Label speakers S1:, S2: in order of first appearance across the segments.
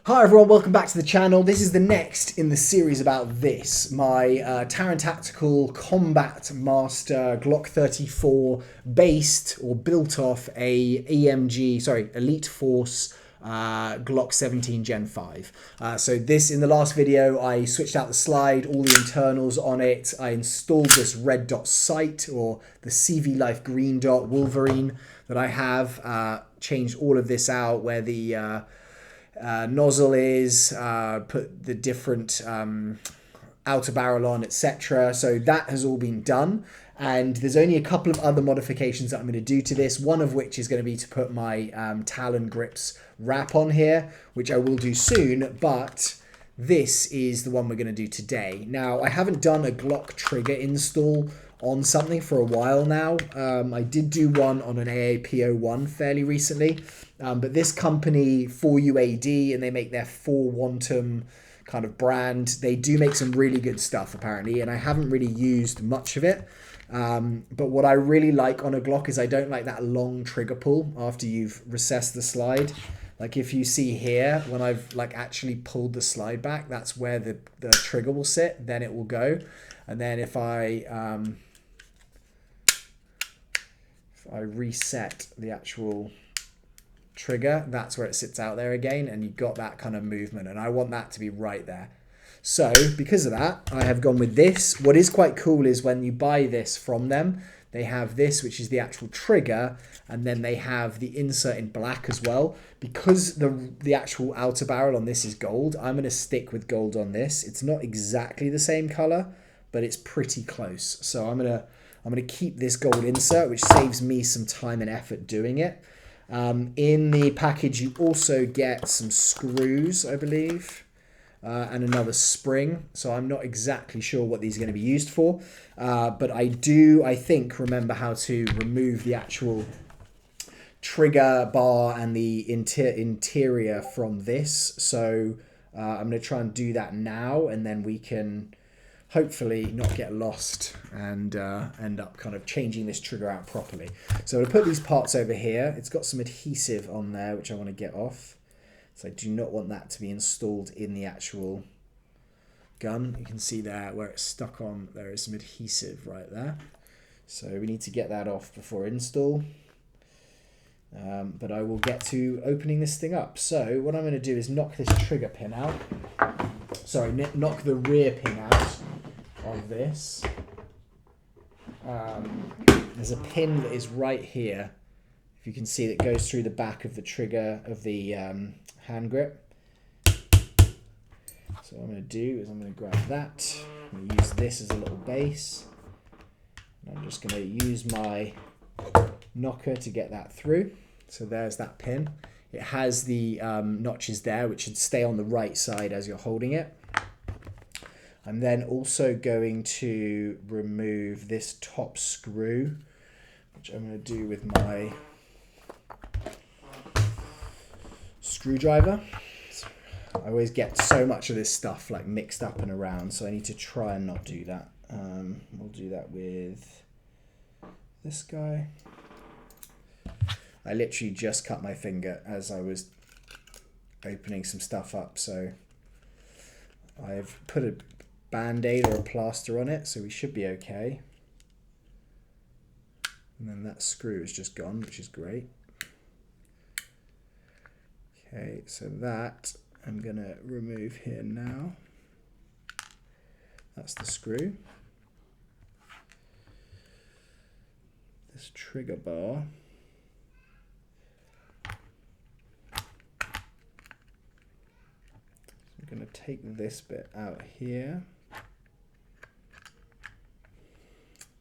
S1: Hi everyone, welcome back to the channel. This is the next in the series about this, my Terran Tactical Combat Master Glock 34 based or built off a Elite Force Glock 17 Gen 5. So this, in the last video, I switched out the slide, all the internals on it. I installed this red dot sight or the CV Life green dot Wolverine that I have. Changed all of this out where the nozzle is, put the different outer barrel on, etc. So that has all been done, and there's only a couple of other modifications that I'm going to do to this, one of which is going to be to put my Talon grips wrap on here, which I will do soon, but this is the one we're going to do today. Now, I haven't done a Glock trigger install on something for a while now. I did do one on an AAPO1 fairly recently, but this company, 4UAD, and they make their 4UANTUM kind of brand. They do make some really good stuff apparently, and I haven't really used much of it. But what I really like on a Glock is I don't like that long trigger pull after you've recessed the slide. Like if you see here, when I've like actually pulled the slide back, that's where the trigger will sit, then it will go. And then if I reset the actual trigger, that's where it sits out there again, and you've got that kind of movement, and I want that to be right there. So because of that, I have gone with this. What is quite cool is when you buy this from them, they have this, which is the actual trigger, and then they have the insert in black as well. Because the actual outer barrel on this is gold, I'm going to stick with gold on this. It's not exactly the same color, but it's pretty close. So I'm gonna keep this gold insert, which saves me some time and effort doing it. In the package, you also get some screws, I believe, and another spring. So I'm not exactly sure what these are going to be used for, but I think, remember how to remove the actual trigger bar and the interior from this. So I'm going to try and do that now, and then we can hopefully not get lost and end up kind of changing this trigger out properly. So I'm going to put these parts over here. It's got some adhesive on there, which I want to get off. So I do not want that to be installed in the actual gun. You can see there where it's stuck on, there is some adhesive right there. So we need to get that off before install. But I will get to opening this thing up. So what I'm going to do is knock this trigger pin out. Sorry, knock the rear pin out of this. There's a pin that is right here, if you can see, that goes through the back of the trigger of the hand grip. So what I'm going to do is I'm going to grab that. I'm going to use this as a little base. And I'm just going to use my knocker to get that through. So there's that pin. It has the notches there, which should stay on the right side as you're holding it. I'm then also going to remove this top screw, which I'm going to do with my screwdriver. I always get so much of this stuff like mixed up and around, so I need to try and not do that. We'll do that with this guy. I literally just cut my finger as I was opening some stuff up, so I've put a band-aid or a plaster on it, so we should be okay. And then that screw is just gone, which is great. Okay, so that I'm gonna remove here now. That's the screw. This trigger bar. I'm going to take this bit out here,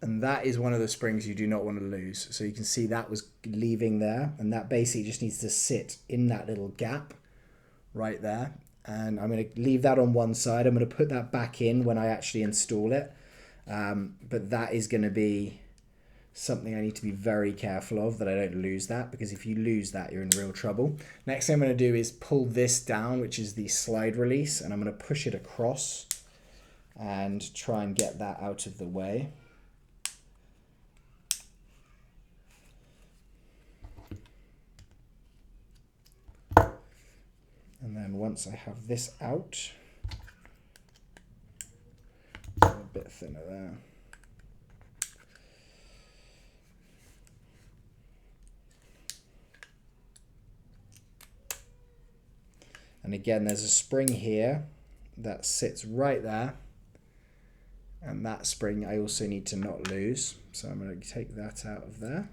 S1: and that is one of the springs you do not want to lose. So you can see that was leaving there, and that basically just needs to sit in that little gap right there. And I'm going to leave that on one side. I'm going to put that back in when I actually install it, but that is going to be something I need to be very careful of, that I don't lose that, because if you lose that, you're in real trouble. Next thing I'm going to do is pull this down, which is the slide release, and I'm going to push it across and try and get that out of the way. And then once I have this out, a bit thinner there. And again, there's a spring here that sits right there. And that spring I also need to not lose. So I'm going to take that out of there.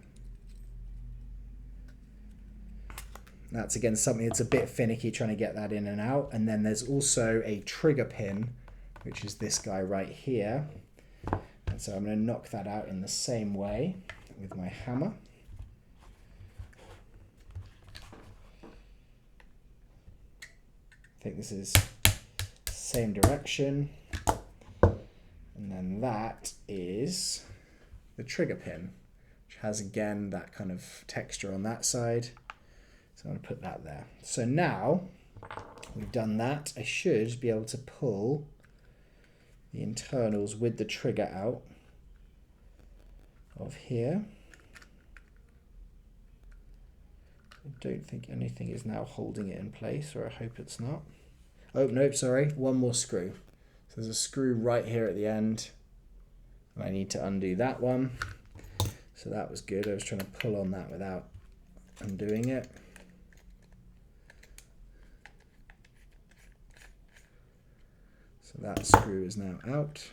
S1: That's again something that's a bit finicky trying to get that in and out. And then there's also a trigger pin, which is this guy right here. And so I'm going to knock that out in the same way with my hammer. I think this is same direction. And then that is the trigger pin, which has again that kind of texture on that side. So I'm going to put that there. So now we've done that, I should be able to pull the internals with the trigger out of here. I don't think anything is now holding it in place, or I hope it's not. Oh, nope, sorry, one more screw. So there's a screw right here at the end, and I need to undo that one. So that was good. I was trying to pull on that without undoing it. So that screw is now out.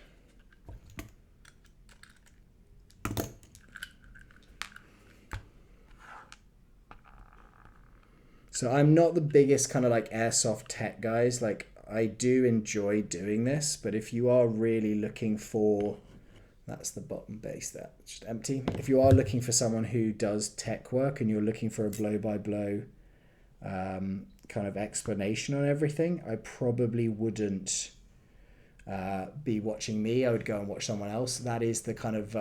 S1: So I'm not the biggest kind of like airsoft tech guys. Like, I do enjoy doing this, but if you are really looking for, that's the bottom base there, it's just empty. If you are looking for someone who does tech work and you're looking for a blow-by-blow kind of explanation on everything, I probably wouldn't be watching me. I would go and watch someone else. That is the kind of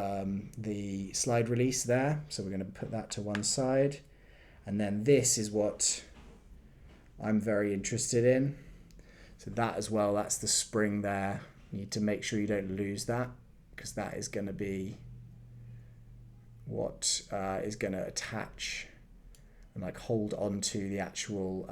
S1: the slide release there. So we're going to put that to one side. And then this is what I'm very interested in. So that as well, that's the spring there. You need to make sure you don't lose that, because that is going to be what is going to attach and like hold on to the actual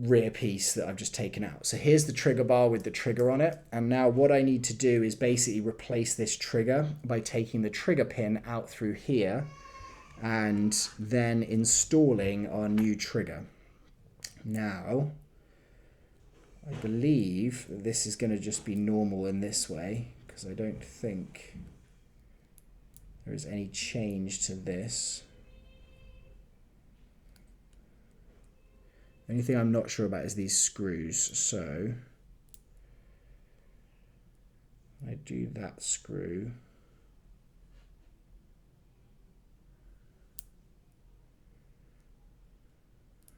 S1: rear piece that I've just taken out. So here's the trigger bar with the trigger on it. And now what I need to do is basically replace this trigger by taking the trigger pin out through here and then installing our new trigger. Now, I believe that this is going to just be normal in this way, because I don't think there is any change to this. The only thing I'm not sure about is these screws. So I do that screw.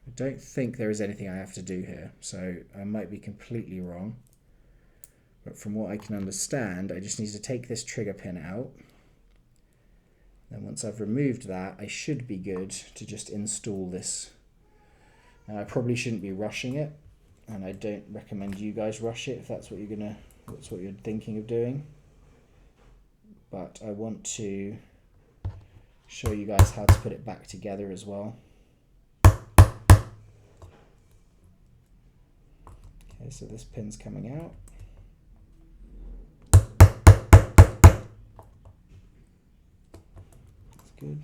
S1: I don't think there is anything I have to do here, so I might be completely wrong. But from what I can understand, I just need to take this trigger pin out. Then once I've removed that, I should be good to just install this. Now, I probably shouldn't be rushing it, and I don't recommend you guys rush it if that's what you're thinking of doing. But I want to show you guys how to put it back together as well. Okay, so this pin's coming out. That's good.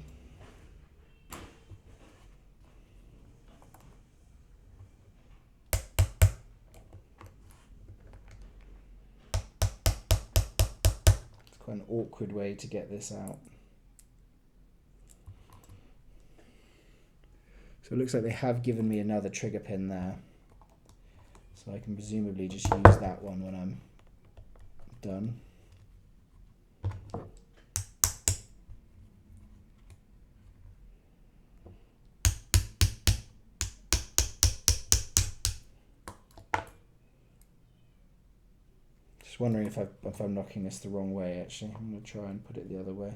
S1: It's quite an awkward way to get this out. So it looks like they have given me another trigger pin there. So I can presumably just use that one when I'm done. Just wondering if I'm knocking this the wrong way, actually. I'm going to try and put it the other way.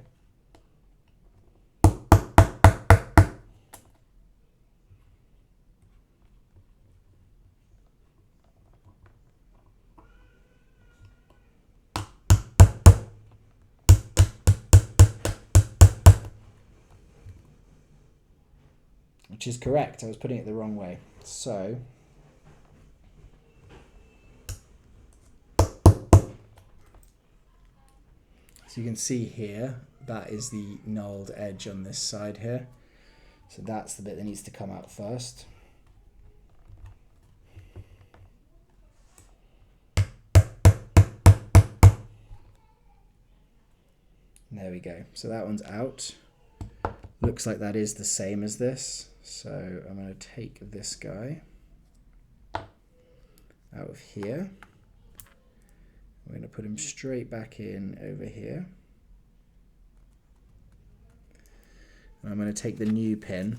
S1: which is correct. I was putting it the wrong way. So you can see here, that is the knolled edge on this side here. So that's the bit that needs to come out first. There we go. So that one's out. Looks like that is the same as this. So I'm going to take this guy out of here. We're going to put him straight back in over here. And I'm going to take the new pin.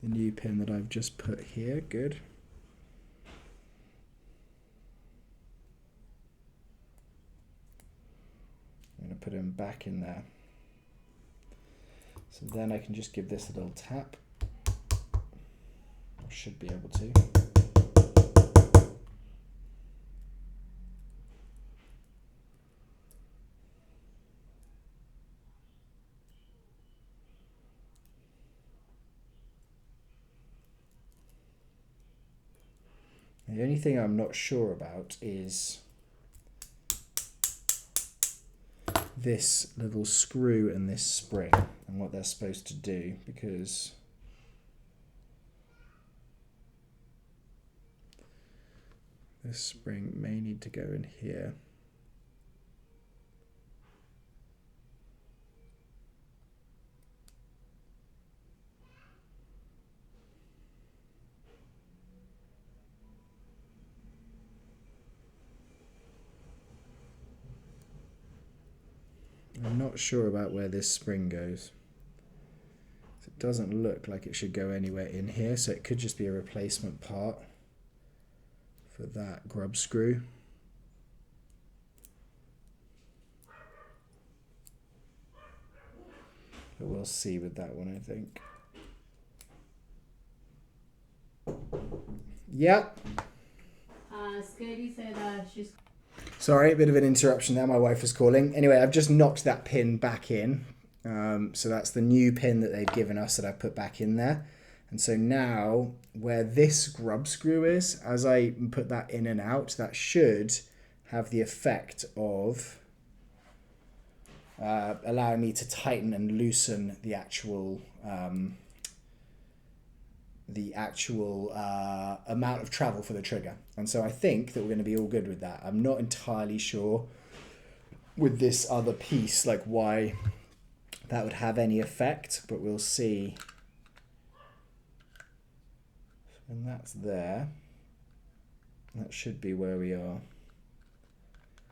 S1: The new pin that I've just put here, good. I'm going to put him back in there. So then I can just give this a little tap. I should be able to. The only thing I'm not sure about is this little screw and this spring and what they're supposed to do, because this spring may need to go in here. I'm not sure about where this spring goes. It doesn't look like it should go anywhere in here, so it could just be a replacement part for that grub screw. But we'll see with that one, I think. Yep.
S2: Skirty said she's...
S1: Sorry, a bit of an interruption there. My wife was calling. Anyway, I've just knocked that pin back in. So that's the new pin that they've given us that I've put back in there. And so now, where this grub screw is, as I put that in and out, that should have the effect of allowing me to tighten and loosen the actual amount of travel for the trigger. And so I think that we're going to be all good with that. I'm not entirely sure with this other piece, like why that would have any effect, but we'll see. And that's there. That should be where we are.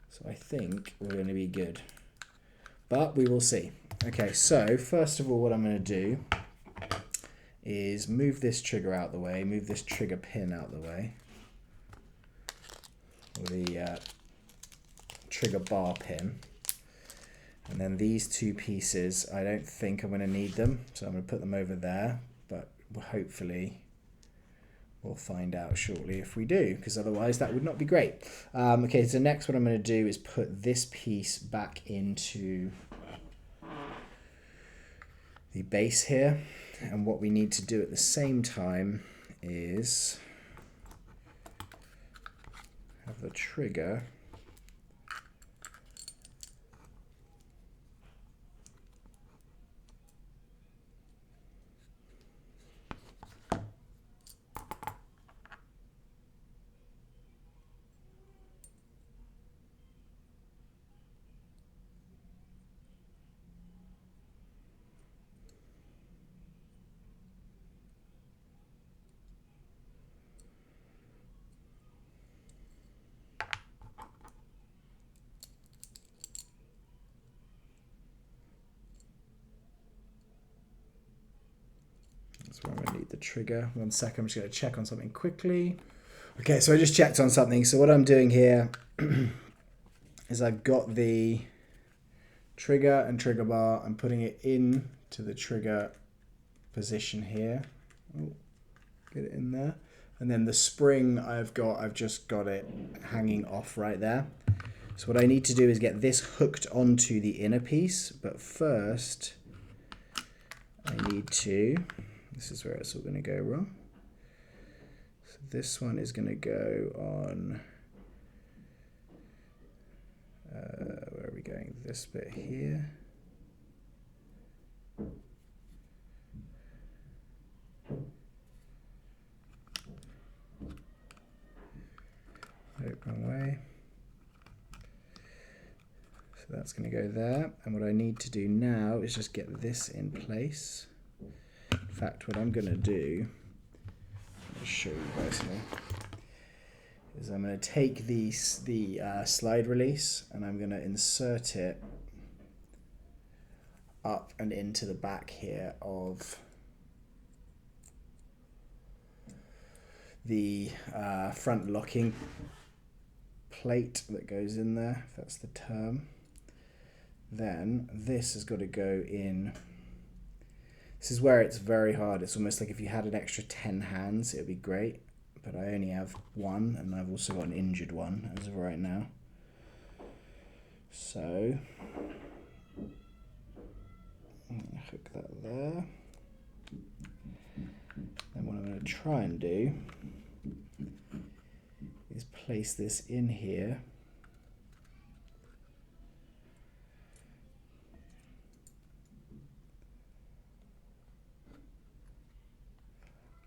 S1: So I think we're going to be good. But we will see. Okay, so first of all, what I'm going to do is move this trigger out the way, move this trigger pin out the way, or the trigger bar pin. And then these two pieces, I don't think I'm going to need them, so I'm going to put them over there, but hopefully we'll find out shortly if we do, because otherwise that would not be great. Okay, so next what I'm going to do is put this piece back into the base here. And what we need to do at the same time is have the trigger where I'm going to need the trigger. 1 second, I'm just going to check on something quickly. Okay, so I just checked on something. So what I'm doing here is I've got the trigger and trigger bar. I'm putting it in to the trigger position here. Oh, get it in there. And then the spring I've just got it hanging off right there. So what I need to do is get this hooked onto the inner piece, but first I need to, this is where it's all going to go wrong. So this one is going to go on, where are we going? This bit here. Nope, wrong way. So that's going to go there. And what I need to do now is just get this in place. In fact, what I'm going to do, I'll show you guys here, is I'm going to take the slide release and I'm going to insert it up and into the back here of the front locking plate that goes in there, if that's the term. Then this has got to go in. This is where it's very hard. It's almost like if you had an extra 10 hands, it would be great. But I only have one, and I've also got an injured one as of right now. So, I'm going to hook that there. And what I'm going to try and do is place this in here.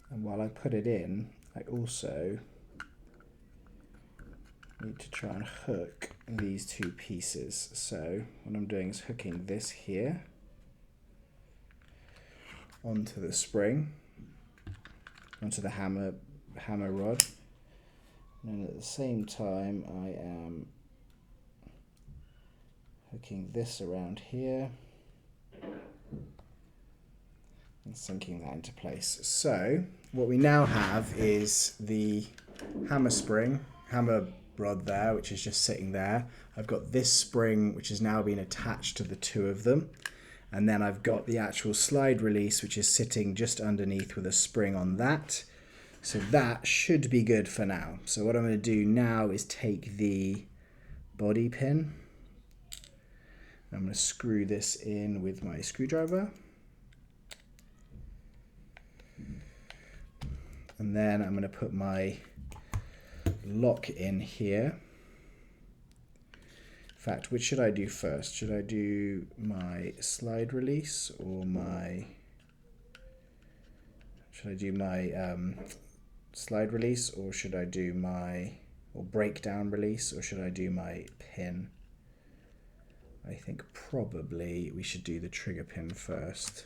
S1: And while I put it in, I also need to try and hook these two pieces. So what I'm doing is hooking this here onto the spring, onto the hammer rod. And at the same time, I am hooking this around here and sinking that into place. So what we now have is the hammer rod there, which is just sitting there. I've got this spring, which has now been attached to the two of them. And then I've got the actual slide release, which is sitting just underneath with a spring on that. So that should be good for now. So what I'm going to do now is take the body pin. I'm going to screw this in with my screwdriver. And then I'm going to put my lock in here. In fact, which should I do first? Should I do my slide release or my... Should I do my slide release, or should I do my... or breakdown release, or should I do my pin? I think probably we should do the trigger pin first.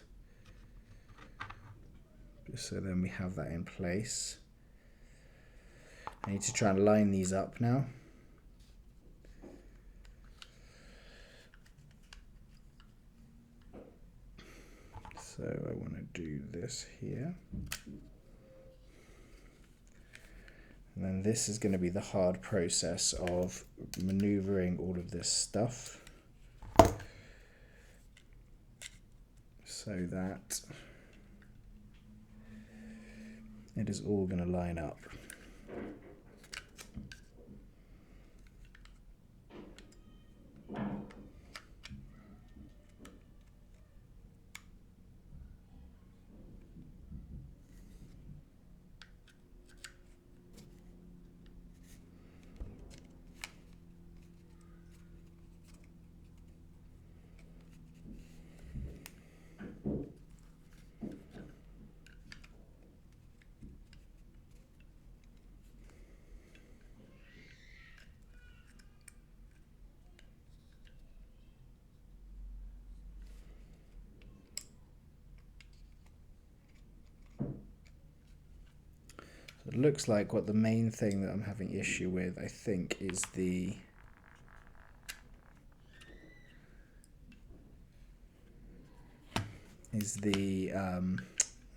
S1: Just so then we have that in place. I need to try and line these up now. So I want to do this here. And then this is going to be the hard process of maneuvering all of this stuff so that it is all going to line up. It looks like what the main thing that I'm having issue with, I think, is the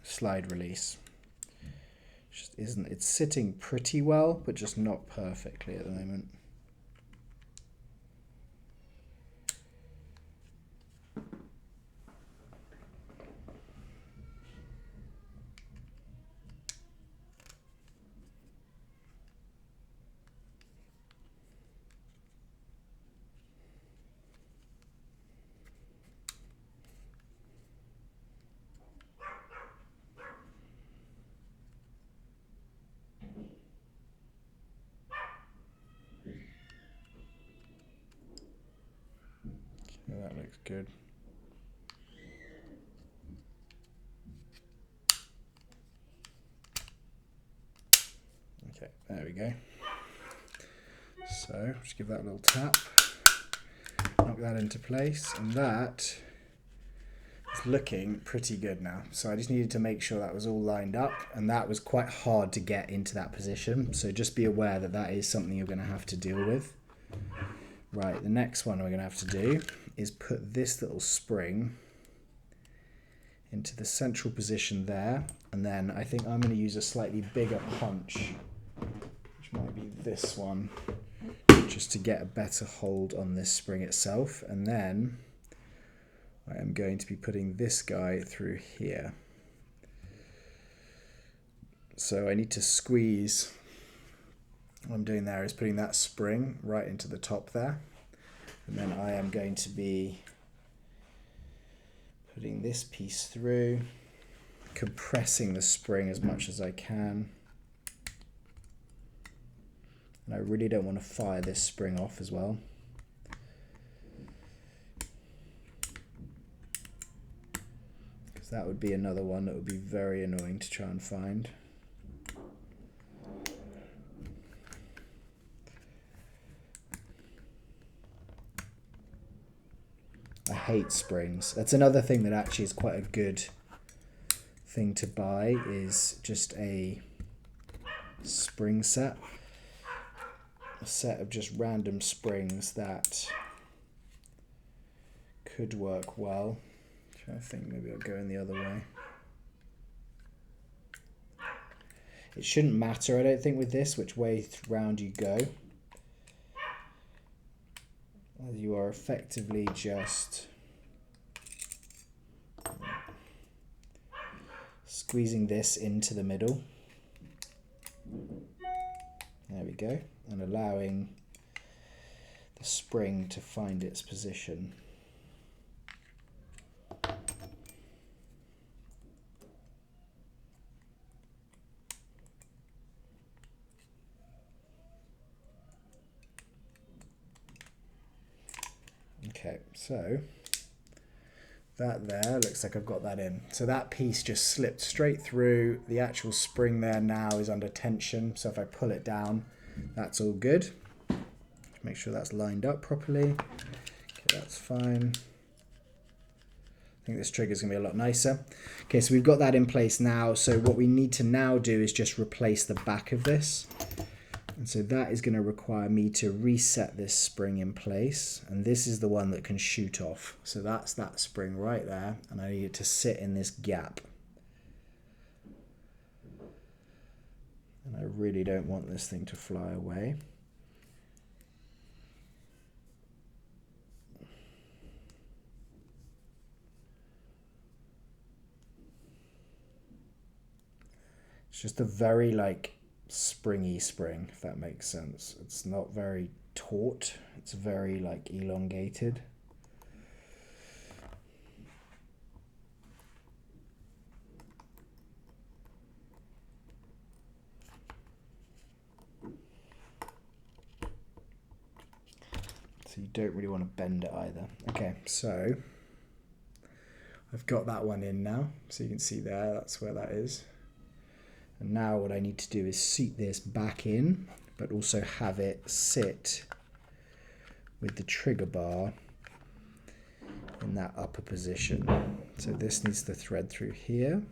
S1: slide release. Just isn't, it's sitting pretty well, but just not perfectly at the moment. good. Okay, there we go. So just give that a little tap, knock that into place, and that is looking pretty good now. So I just needed to make sure that was all lined up, and that was quite hard to get into that position. So just be aware that that is something you're going to have to deal with. Right, the next one we're going to have to do is put this little spring into the central position there, and then I think I'm going to use a slightly bigger punch, which might be this one, just to get a better hold on this spring itself. And then I am going to be putting this guy through here. So I need to squeeze. What I'm doing there is putting that spring right into the top there, and then I am going to be putting this piece through, compressing the spring as much as I can. And I really don't want to fire this spring off as well. Because that would be another one that would be very annoying to try and find. I hate springs. That's another thing that actually is quite a good thing to buy, is just a spring set. A set of just random springs that could work well. I'm trying to think, maybe I'll go in the other way. It shouldn't matter, I don't think, with this which way round you go. You are effectively just squeezing this into the middle. There we go. And allowing the spring to find its position. Okay, so that there looks like I've got that in. So that piece just slipped straight through. The actual spring there now is under tension, so if I pull it down, that's all good. Make sure that's lined up properly. Okay, that's fine. I think this trigger is going to be a lot nicer. Okay, so we've got that in place now. So what we need to now do is just replace the back of this. And so that is going to require me to reset this spring in place. And this is the one that can shoot off. So that's that spring right there. And I need it to sit in this gap. And I really don't want this thing to fly away. It's just a very springy spring, if that makes sense. It's not very taut, it's very elongated. So you don't really want to bend it either. Okay, so I've got that one in now, so you can see there, that's where that is. And now what I need to do is seat this back in, but also have it sit with the trigger bar in that upper position. So this needs to thread through here.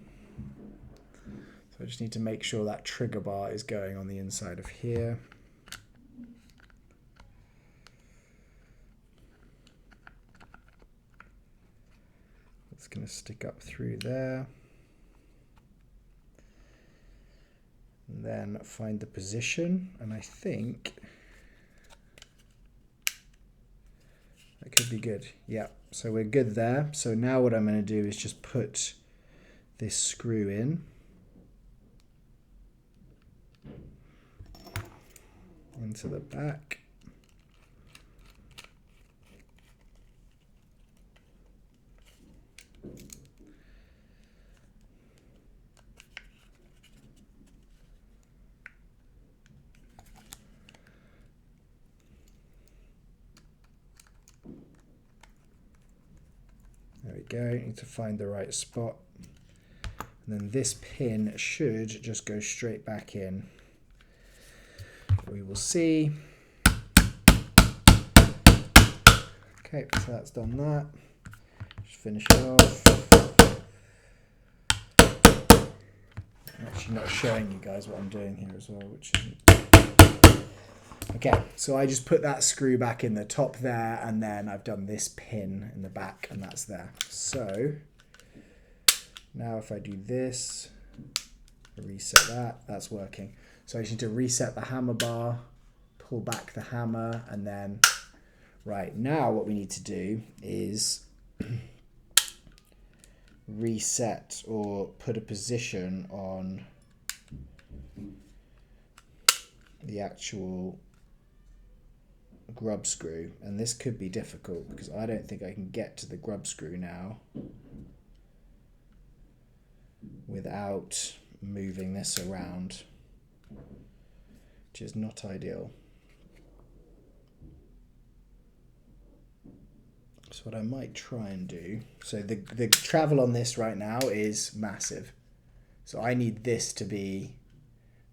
S1: So I just need to make sure that trigger bar is going on the inside of here. It's going to stick up through there. And then find the position, and I think that could be good. Yeah, so we're good there. So now what I'm going to do is just put this screw in. Into the back. go. You need to find the right spot. And then this pin should just go straight back in. We will see. Okay, so that's done that. Just finish it off. I'm actually not showing you guys what I'm doing here as well, which isn't... Okay, so I just put that screw back in the top there, and then I've done this pin in the back, and that's there. So now if I do this, reset that, that's working. So I just need to reset the hammer bar, pull back the hammer, and then, right, now what we need to do is reset or put a position on the actual grub screw, and this could be difficult because I don't think I can get to the grub screw now without moving this around, which is not ideal. So what I might try and do, so the travel on this right now is massive, so I need this to be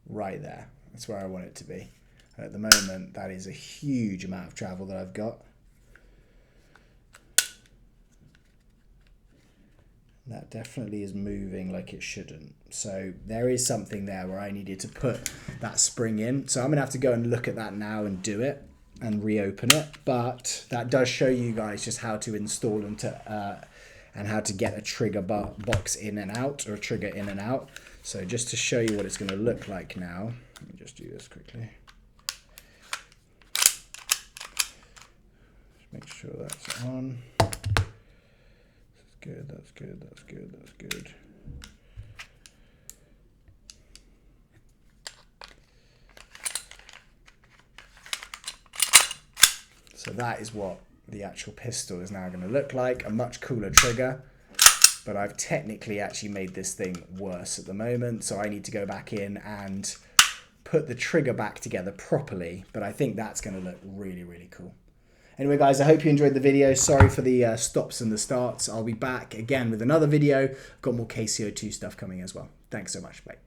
S1: right there. That's where I want it to be. And at the moment, that is a huge amount of travel that I've got. That definitely is moving like it shouldn't. So there is something there where I needed to put that spring in. So I'm going to have to go and look at that now and do it and reopen it. But that does show you guys just how to install and how to get a trigger box in and out, or a trigger in and out. So just to show you what it's going to look like now, let me just do this quickly. Make sure that's on. That's good, that's good, that's good, that's good. So that is what the actual pistol is now going to look like. A much cooler trigger, but I've technically actually made this thing worse at the moment. So I need to go back in and put the trigger back together properly, but I think that's going to look really, really cool. Anyway, guys, I hope you enjoyed the video. Sorry for the stops and the starts. I'll be back again with another video. Got more KCO2 stuff coming as well. Thanks so much. Bye.